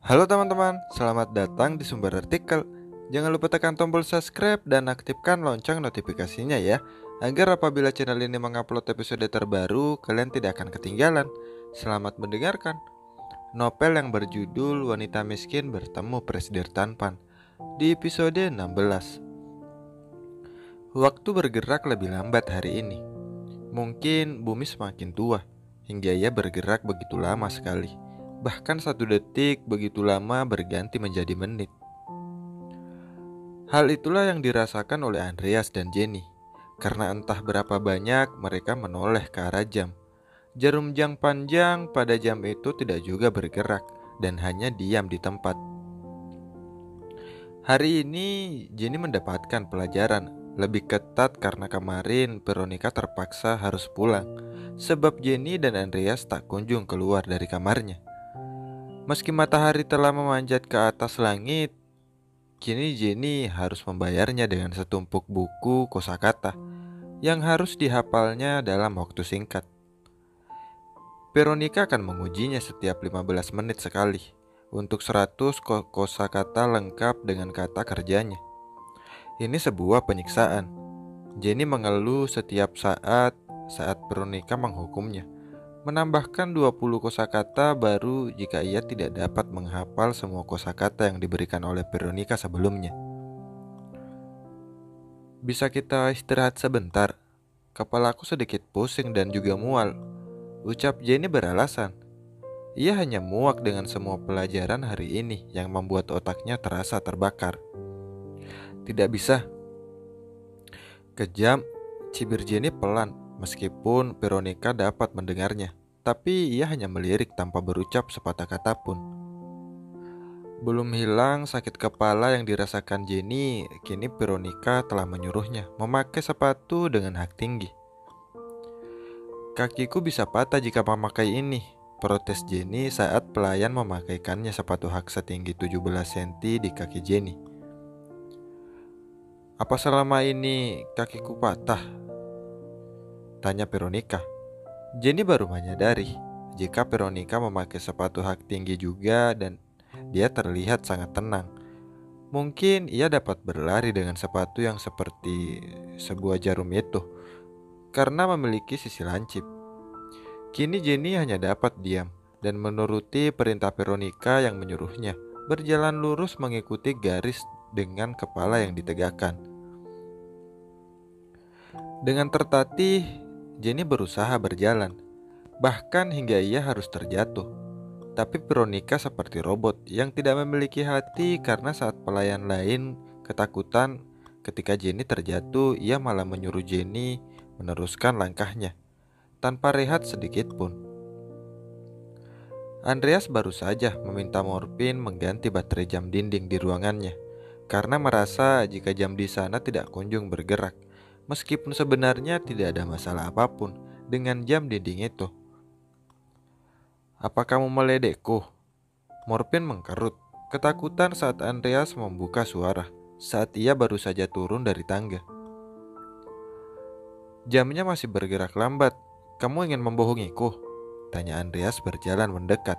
Halo teman-teman, selamat datang di Sumber Artikel. Jangan lupa tekan tombol subscribe dan aktifkan lonceng notifikasinya ya, agar apabila channel ini mengupload episode terbaru, kalian tidak akan ketinggalan. Selamat mendengarkan. Novel yang berjudul Wanita Miskin Bertemu Presiden Tampan di episode 16. Waktu bergerak lebih lambat hari ini. Mungkin bumi semakin tua, hingga ia bergerak begitu lama sekali. Bahkan 1 detik begitu lama berganti menjadi menit. Hal itulah yang dirasakan oleh Andreas dan Jenny. Karena entah berapa banyak mereka menoleh ke arah jam. Jarum jam panjang pada jam itu tidak juga bergerak dan hanya diam di tempat. Hari ini Jenny mendapatkan pelajaran lebih ketat karena kemarin Veronica terpaksa harus pulang. Sebab Jenny dan Andreas tak kunjung keluar dari kamarnya. Meski matahari telah memanjat ke atas langit, kini Jenny harus membayarnya dengan setumpuk buku kosakata yang harus dihafalnya dalam waktu singkat. Veronica akan mengujinya setiap 15 menit sekali untuk 100 kosakata lengkap dengan kata kerjanya. Ini sebuah penyiksaan. Jenny mengeluh setiap saat Veronica menghukumnya, menambahkan 20 kosakata baru jika ia tidak dapat menghafal semua kosakata yang diberikan oleh Veronica sebelumnya. Bisa kita istirahat sebentar? Kepalaku sedikit pusing dan juga mual, ucap Jenny beralasan. Ia hanya muak dengan semua pelajaran hari ini yang membuat otaknya terasa terbakar. Tidak bisa. Kejam, cibir Jenny pelan meskipun Veronica dapat mendengarnya. Tapi ia hanya melirik tanpa berucap sepatah kata pun. Belum hilang sakit kepala yang dirasakan Jenny, kini Veronica telah menyuruhnya memakai sepatu dengan hak tinggi. Kakiku bisa patah jika memakai ini, protes Jenny saat pelayan memakaikannya sepatu hak setinggi 17 cm di kaki Jenny. Apa selama ini kakiku patah? Tanya Veronica. Jenny baru menyadari jika Veronica memakai sepatu hak tinggi juga dan dia terlihat sangat tenang. Mungkin ia dapat berlari dengan sepatu yang seperti sebuah jarum itu karena memiliki sisi lancip. Kini Jenny hanya dapat diam dan menuruti perintah Veronica yang menyuruhnya berjalan lurus mengikuti garis dengan kepala yang ditegakkan. Dengan tertatih, Jenny berusaha berjalan, bahkan hingga ia harus terjatuh. Tapi Veronica seperti robot yang tidak memiliki hati karena saat pelayan lain ketakutan ketika Jenny terjatuh, ia malah menyuruh Jenny meneruskan langkahnya tanpa rehat sedikit pun. Andreas baru saja meminta Morpin mengganti baterai jam dinding di ruangannya karena merasa jika jam di sana tidak kunjung bergerak, meskipun sebenarnya tidak ada masalah apapun dengan jam dinding itu. Apa kamu meledekku? Morpin mengkerut, ketakutan saat Andreas membuka suara saat ia baru saja turun dari tangga. Jamnya masih bergerak lambat. Kamu ingin membohongiku? Tanya Andreas berjalan mendekat.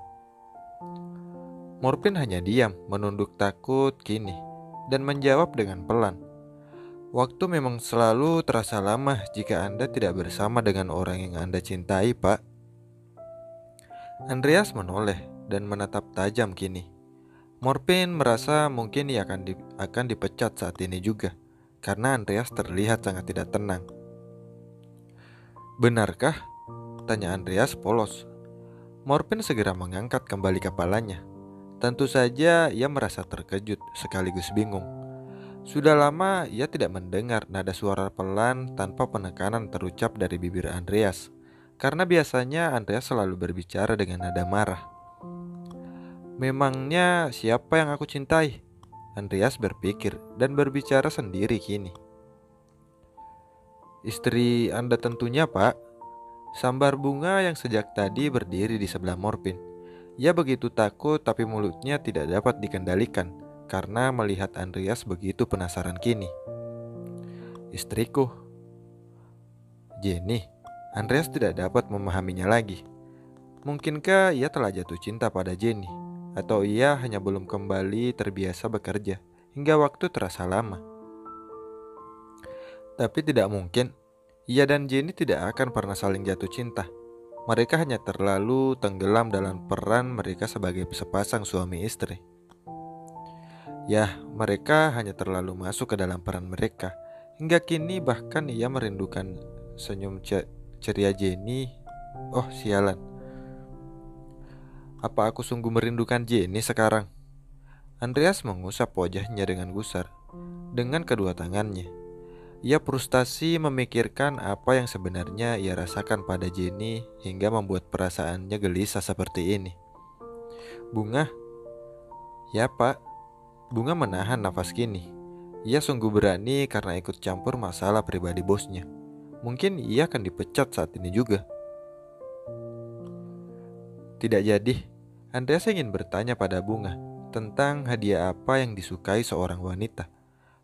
Morpin hanya diam, menunduk takut kini, dan menjawab dengan pelan. Waktu memang selalu terasa lama jika Anda tidak bersama dengan orang yang Anda cintai, Pak. Andreas menoleh dan menatap tajam kini. Morpin merasa mungkin ia akan dipecat saat ini juga, karena Andreas terlihat sangat tidak tenang. Benarkah? Tanya Andreas polos. Morpin segera mengangkat kembali kepalanya. Tentu saja ia merasa terkejut sekaligus bingung. Sudah lama ia tidak mendengar nada suara pelan tanpa penekanan terucap dari bibir Andreas, karena biasanya Andreas selalu berbicara dengan nada marah. Memangnya siapa yang aku cintai? Andreas berpikir dan berbicara sendiri kini. Istri Anda tentunya, Pak. Sambar bunga yang sejak tadi berdiri di sebelah Morpin. Ia begitu takut tapi mulutnya tidak dapat dikendalikan karena melihat Andreas begitu penasaran kini. Istriku, Jenny. Andreas tidak dapat memahaminya lagi. Mungkinkah ia telah jatuh cinta pada Jenny? Atau ia hanya belum kembali terbiasa bekerja hingga waktu terasa lama? Tapi tidak mungkin, ia dan Jenny tidak akan pernah saling jatuh cinta. Mereka hanya terlalu tenggelam dalam peran mereka sebagai sepasang suami istri. Ya, mereka hanya terlalu masuk ke dalam peran mereka. Hingga kini bahkan ia merindukan senyum ceria Jenny. Oh sialan, apa aku sungguh merindukan Jenny sekarang? Andreas mengusap wajahnya dengan gusar dengan kedua tangannya. Ia frustasi memikirkan apa yang sebenarnya ia rasakan pada Jenny hingga membuat perasaannya gelisah seperti ini. Bunga? Ya pak. Bunga menahan nafas kini. Ia sungguh berani karena ikut campur masalah pribadi bosnya. Mungkin ia akan dipecat saat ini juga. Tidak jadi. Andreas ingin bertanya pada Bunga tentang hadiah apa yang disukai seorang wanita.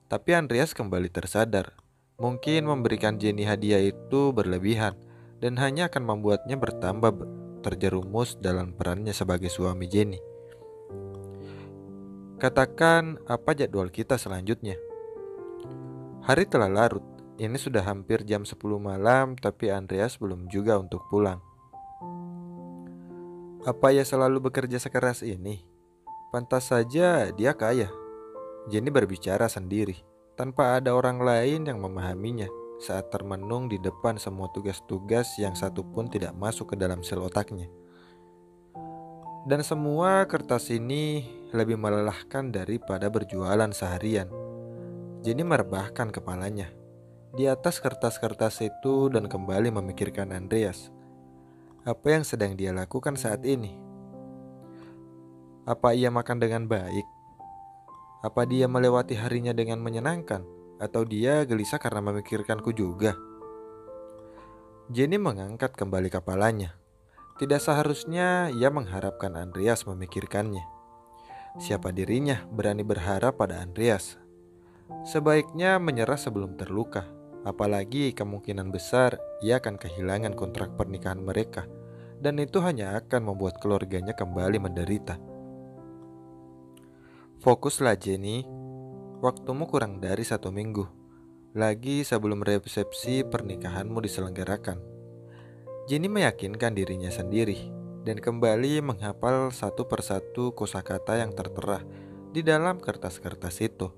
Tapi Andreas kembali tersadar. Mungkin memberikan Jenny hadiah itu berlebihan dan hanya akan membuatnya bertambah terjerumus dalam perannya sebagai suami Jenny. Katakan apa jadwal kita selanjutnya? Hari telah larut. Ini sudah hampir jam 10 malam, tapi Andreas belum juga untuk pulang. Apa ia selalu bekerja sekeras ini? Pantas saja dia kaya. Jenny berbicara sendiri, tanpa ada orang lain yang memahaminya saat termenung di depan semua tugas-tugas yang satu pun tidak masuk ke dalam sel otaknya. Dan semua kertas ini lebih melelahkan daripada berjualan seharian. Jenny merebahkan kepalanya di atas kertas-kertas itu dan kembali memikirkan Andreas. Apa yang sedang dia lakukan saat ini? Apa ia makan dengan baik? Apa dia melewati harinya dengan menyenangkan? Atau dia gelisah karena memikirkanku juga? Jenny mengangkat kembali kepalanya. Tidak seharusnya ia mengharapkan Andreas memikirkannya. Siapa dirinya berani berharap pada Andreas? Sebaiknya menyerah sebelum terluka. Apalagi kemungkinan besar ia akan kehilangan kontrak pernikahan mereka. Dan itu hanya akan membuat keluarganya kembali menderita. Fokuslah Jenny. Waktumu kurang dari 1 minggu lagi sebelum resepsi pernikahanmu diselenggarakan. Jenny meyakinkan dirinya sendiri dan kembali menghafal satu persatu kosakata yang tertera di dalam kertas-kertas itu.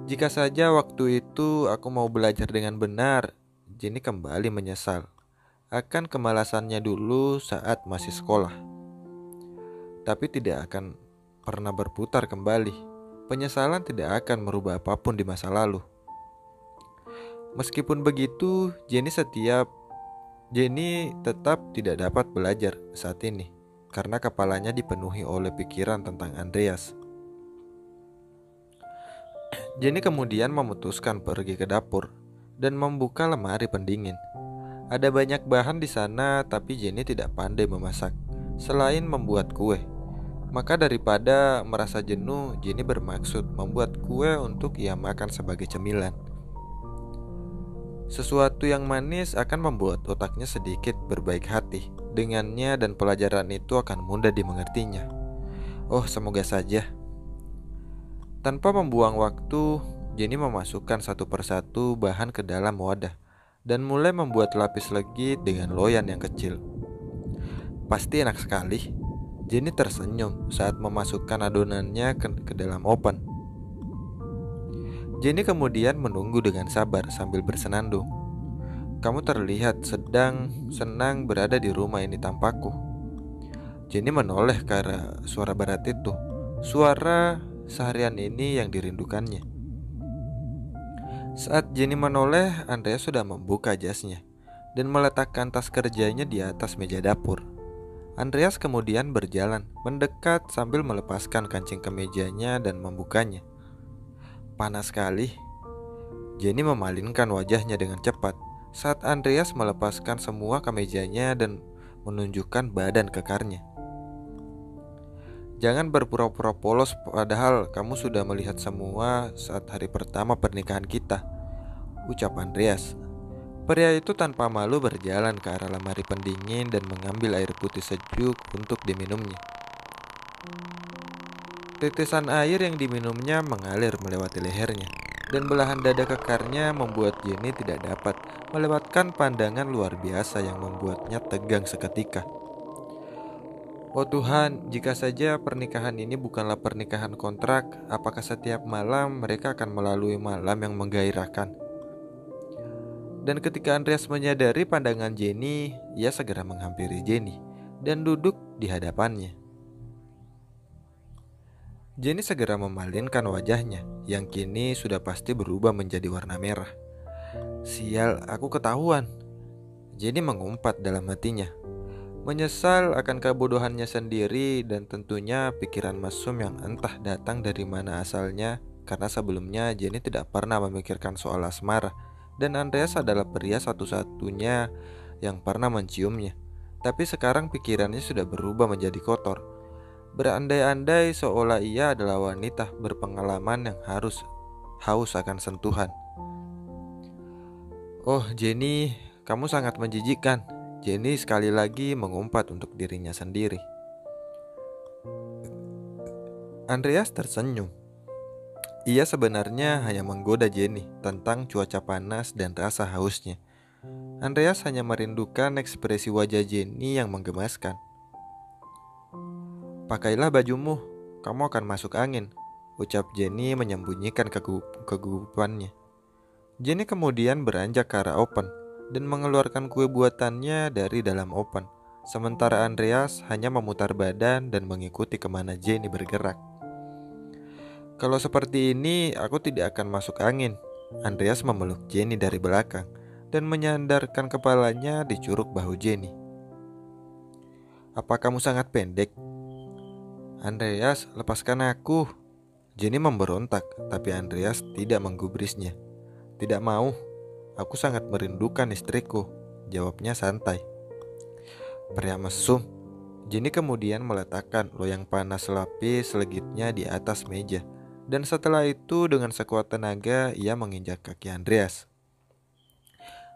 Jika saja waktu itu aku mau belajar dengan benar, Jenny kembali menyesal akan kemalasannya dulu saat masih sekolah. Tapi tidak akan pernah berputar kembali. Penyesalan tidak akan merubah apapun di masa lalu. Meskipun begitu, Jenny tetap tidak dapat belajar saat ini karena kepalanya dipenuhi oleh pikiran tentang Andreas. Jenny kemudian memutuskan pergi ke dapur dan membuka lemari pendingin. Ada banyak bahan di sana, tapi Jenny tidak pandai memasak selain membuat kue. Maka daripada merasa jenuh, Jenny bermaksud membuat kue untuk ia makan sebagai cemilan. Sesuatu yang manis akan membuat otaknya sedikit berbaik hati dengannya dan pelajaran itu akan mudah dimengertinya. Oh, semoga saja. Tanpa membuang waktu, Jenny memasukkan satu persatu bahan ke dalam wadah dan mulai membuat lapis legit dengan loyan yang kecil. Pasti enak sekali. Jenny tersenyum saat memasukkan adonannya ke dalam oven. Jenny kemudian menunggu dengan sabar sambil bersenandung. Kamu terlihat sedang senang berada di rumah ini tanpaku. Jenny menoleh ke arah suara berat itu. Suara seharian ini yang dirindukannya. Saat Jenny menoleh, Andreas sudah membuka jasnya dan meletakkan tas kerjanya di atas meja dapur. Andreas kemudian berjalan mendekat sambil melepaskan kancing kemejanya dan membukanya. Panas sekali. Jenny memalingkan wajahnya dengan cepat saat Andreas melepaskan semua kemejanya dan menunjukkan badan kekarnya. Jangan berpura-pura polos padahal kamu sudah melihat semua saat hari pertama pernikahan kita, ucap Andreas. Pria itu tanpa malu berjalan ke arah lemari pendingin dan mengambil air putih sejuk untuk diminumnya. Tetesan air yang diminumnya mengalir melewati lehernya, dan belahan dada kekarnya membuat Jenny tidak dapat melewatkan pandangan luar biasa yang membuatnya tegang seketika. Oh Tuhan, jika saja pernikahan ini bukanlah pernikahan kontrak, apakah setiap malam mereka akan melalui malam yang menggairahkan? Dan ketika Andreas menyadari pandangan Jenny, ia segera menghampiri Jenny dan duduk di hadapannya. Jenny segera memalingkan wajahnya yang kini sudah pasti berubah menjadi warna merah. Sial, aku ketahuan. Jenny mengumpat dalam hatinya, menyesal akan kebodohannya sendiri dan tentunya pikiran mesum yang entah datang dari mana asalnya, karena sebelumnya Jenny tidak pernah memikirkan soal asmara dan Andreas adalah pria satu-satunya yang pernah menciumnya. Tapi sekarang pikirannya sudah berubah menjadi kotor, berandai-andai seolah ia adalah wanita berpengalaman yang haus akan sentuhan. Oh Jenny, kamu sangat menjijikkan. Jenny sekali lagi mengumpat untuk dirinya sendiri. Andreas tersenyum. Ia sebenarnya hanya menggoda Jenny tentang cuaca panas dan rasa hausnya. Andreas hanya merindukan ekspresi wajah Jenny yang menggemaskan. Pakailah bajumu, kamu akan masuk angin, ucap Jenny menyembunyikan kegugupannya. Jenny kemudian beranjak ke arah oven dan mengeluarkan kue buatannya dari dalam oven, sementara Andreas hanya memutar badan dan mengikuti kemana Jenny bergerak. Kalau seperti ini, aku tidak akan masuk angin. Andreas memeluk Jenny dari belakang dan menyandarkan kepalanya di curug bahu Jenny. Apa kamu sangat pendek? Andreas, lepaskan aku. Jenny memberontak, tapi Andreas tidak menggubrisnya. Tidak mau, aku sangat merindukan istriku, jawabnya santai. Pria mesum. Jenny kemudian meletakkan loyang panas selapis legitnya di atas meja. Dan setelah itu dengan sekuat tenaga ia menginjak kaki Andreas.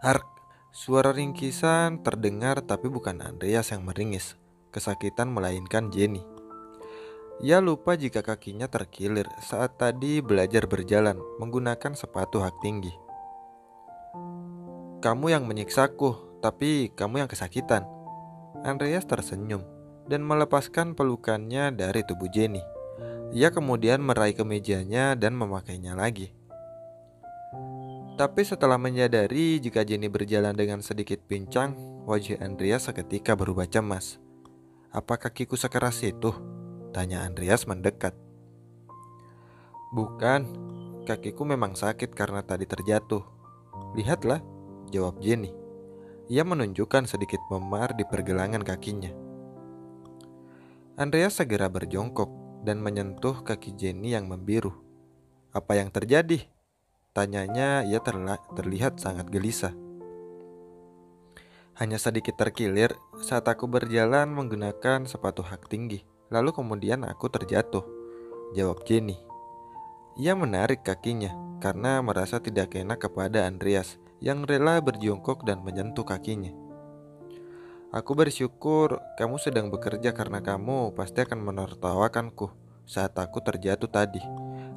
Hark, suara ringkisan terdengar tapi bukan Andreas yang meringis. Kesakitan melainkan Jenny. Ia lupa jika kakinya terkilir saat tadi belajar berjalan menggunakan sepatu hak tinggi. Kamu yang menyiksaku, tapi kamu yang kesakitan. Andreas tersenyum dan melepaskan pelukannya dari tubuh Jenny. Ia kemudian meraih kemejanya dan memakainya lagi. Tapi setelah menyadari jika Jenny berjalan dengan sedikit pincang, wajah Andreas seketika berubah cemas. Apa kakiku sekeras itu? Tanya Andreas mendekat. Bukan, kakiku memang sakit karena tadi terjatuh. Lihatlah, jawab Jenny. Ia menunjukkan sedikit memar di pergelangan kakinya. Andreas segera berjongkok dan menyentuh kaki Jenny yang membiru. Apa yang terjadi? Tanyanya, ia terlihat sangat gelisah. Hanya sedikit terkilir saat aku berjalan menggunakan sepatu hak tinggi. Lalu kemudian aku terjatuh, jawab Jenny. Ia menarik kakinya karena merasa tidak enak kepada Andreas yang rela berjongkok dan menyentuh kakinya. Aku bersyukur kamu sedang bekerja karena kamu pasti akan menertawakanku saat aku terjatuh tadi.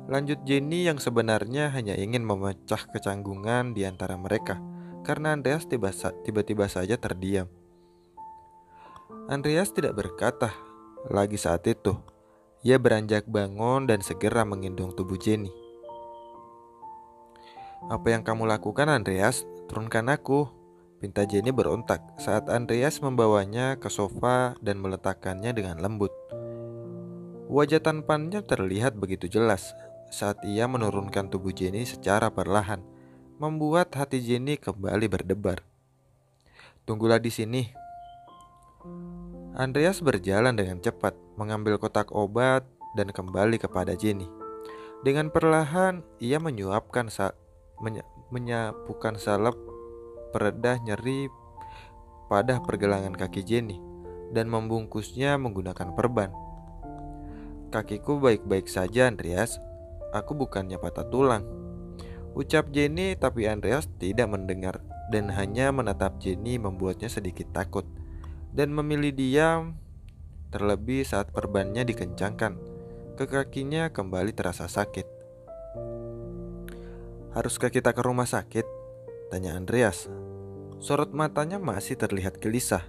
Lanjut Jenny yang sebenarnya hanya ingin memecah kecanggungan di antara mereka karena Andreas tiba-tiba saja terdiam. Andreas tidak berkata lagi saat itu. Ia beranjak bangun dan segera menggendong tubuh Jenny. Apa yang kamu lakukan Andreas? Turunkan aku, pinta Jenny berontak saat Andreas membawanya ke sofa dan meletakkannya dengan lembut. Wajah tampannya terlihat begitu jelas saat ia menurunkan tubuh Jenny secara perlahan, membuat hati Jenny kembali berdebar. Tunggulah di sini. Andreas berjalan dengan cepat, mengambil kotak obat dan kembali kepada Jenny. Dengan perlahan, ia menyapukan salep peredah nyeri pada pergelangan kaki Jenny dan membungkusnya menggunakan perban. Kakiku baik-baik saja Andreas, aku bukannya patah tulang, ucap Jenny, tapi Andreas tidak mendengar dan hanya menatap Jenny membuatnya sedikit takut dan memilih diam. terlebih saat perbannya dikencangkan. Ke kakinya kembali terasa sakit. "Haruskah kita ke rumah sakit?" tanya Andreas. Sorot matanya masih terlihat gelisah.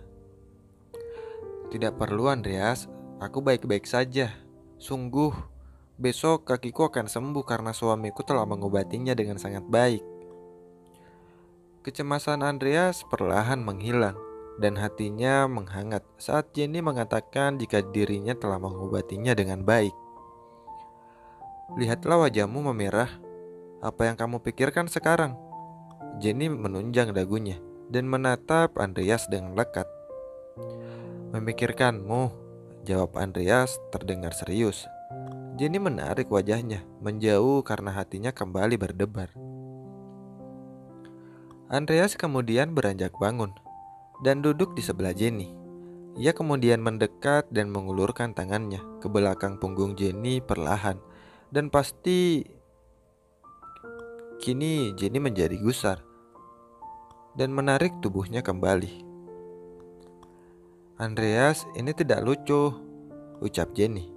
"Tidak perlu, Andreas. Aku baik-baik saja. Sungguh, besok kakiku akan sembuh karena suamiku telah mengobatinya dengan sangat baik." Kecemasan Andreas perlahan menghilang dan hatinya menghangat saat Jenny mengatakan jika dirinya telah mengobatinya dengan baik. "Lihatlah wajahmu memerah. Apa yang kamu pikirkan sekarang?" Jenny menunjang dagunya dan menatap Andreas dengan lekat. "Memikirkanmu," jawab Andreas terdengar serius. Jenny menarik wajahnya menjauh karena hatinya kembali berdebar. Andreas kemudian beranjak bangun dan duduk di sebelah Jenny. Ia kemudian mendekat dan mengulurkan tangannya ke belakang punggung Jenny perlahan. Dan pasti kini Jenny menjadi gusar dan menarik tubuhnya kembali. "Andreas, ini tidak lucu," ucap Jenny.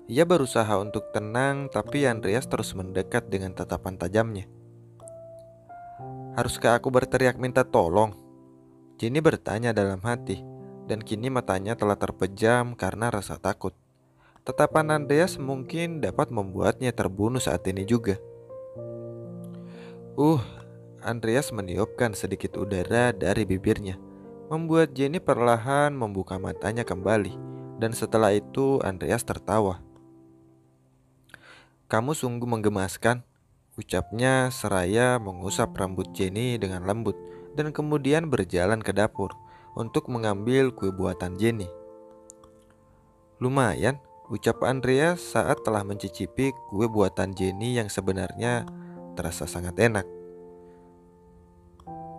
Ia berusaha untuk tenang, tapi Andreas terus mendekat dengan tatapan tajamnya. "Haruskah aku berteriak minta tolong?" Jenny bertanya dalam hati, dan kini matanya telah terpejam karena rasa takut. Tatapan Andreas mungkin dapat membuatnya terbunuh saat ini juga. Andreas meniupkan sedikit udara dari bibirnya, membuat Jenny perlahan membuka matanya kembali. Dan setelah itu Andreas tertawa. "Kamu sungguh menggemaskan," ucapnya seraya mengusap rambut Jenny dengan lembut dan kemudian berjalan ke dapur untuk mengambil kue buatan Jenny. "Lumayan," ucap Andreas saat telah mencicipi kue buatan Jenny yang sebenarnya terasa sangat enak.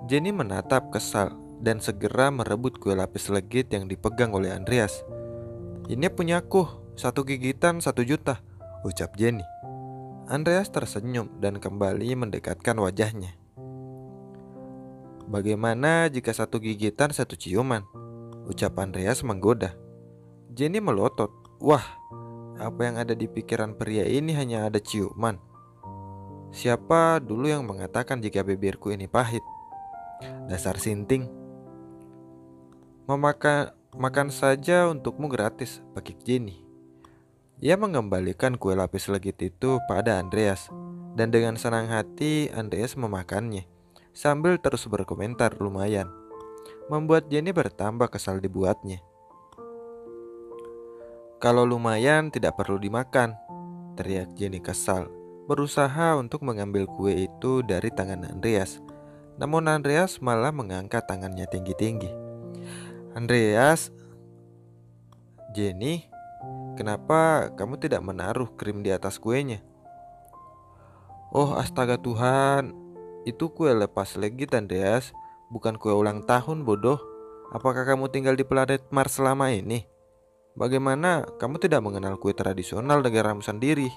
Jenny menatap kesal dan segera merebut kue lapis legit yang dipegang oleh Andreas. "Ini punyaku, 1 gigitan 1 juta," ucap Jenny. Andreas tersenyum dan kembali mendekatkan wajahnya. "Bagaimana jika 1 gigitan 1 ciuman?" ucap Andreas menggoda. Jenny melotot. Wah, apa yang ada di pikiran pria ini hanya ada ciuman? Siapa dulu yang mengatakan jika bibirku ini pahit? Dasar sinting. Makan saja untukmu gratis, pakik Jenny. Ia mengembalikan kue lapis legit itu pada Andreas, dan dengan senang hati Andreas memakannya, sambil terus berkomentar lumayan, membuat Jenny bertambah kesal dibuatnya. "Kalau lumayan tidak perlu dimakan," teriak Jenny kesal, berusaha untuk mengambil kue itu dari tangan Andreas. Namun Andreas malah mengangkat tangannya tinggi-tinggi. "Andreas, Jenny, kenapa kamu tidak menaruh krim di atas kuenya?" "Oh astaga Tuhan, itu kue lepas legit Andreas, bukan kue ulang tahun bodoh. Apakah kamu tinggal di planet Mars selama ini? Bagaimana kamu tidak mengenal kue tradisional negaramu sendiri?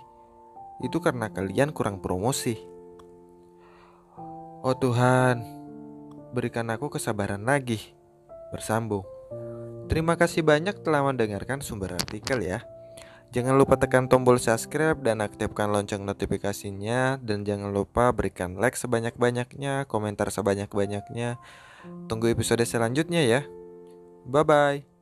Itu karena kalian kurang promosi." "Oh Tuhan, berikan aku kesabaran lagi." Bersambung. Terima kasih banyak telah mendengarkan sumber artikel ya. Jangan lupa tekan tombol subscribe dan aktifkan lonceng notifikasinya. Dan jangan lupa berikan like sebanyak-banyaknya, komentar sebanyak-banyaknya. Tunggu episode selanjutnya ya. Bye-bye.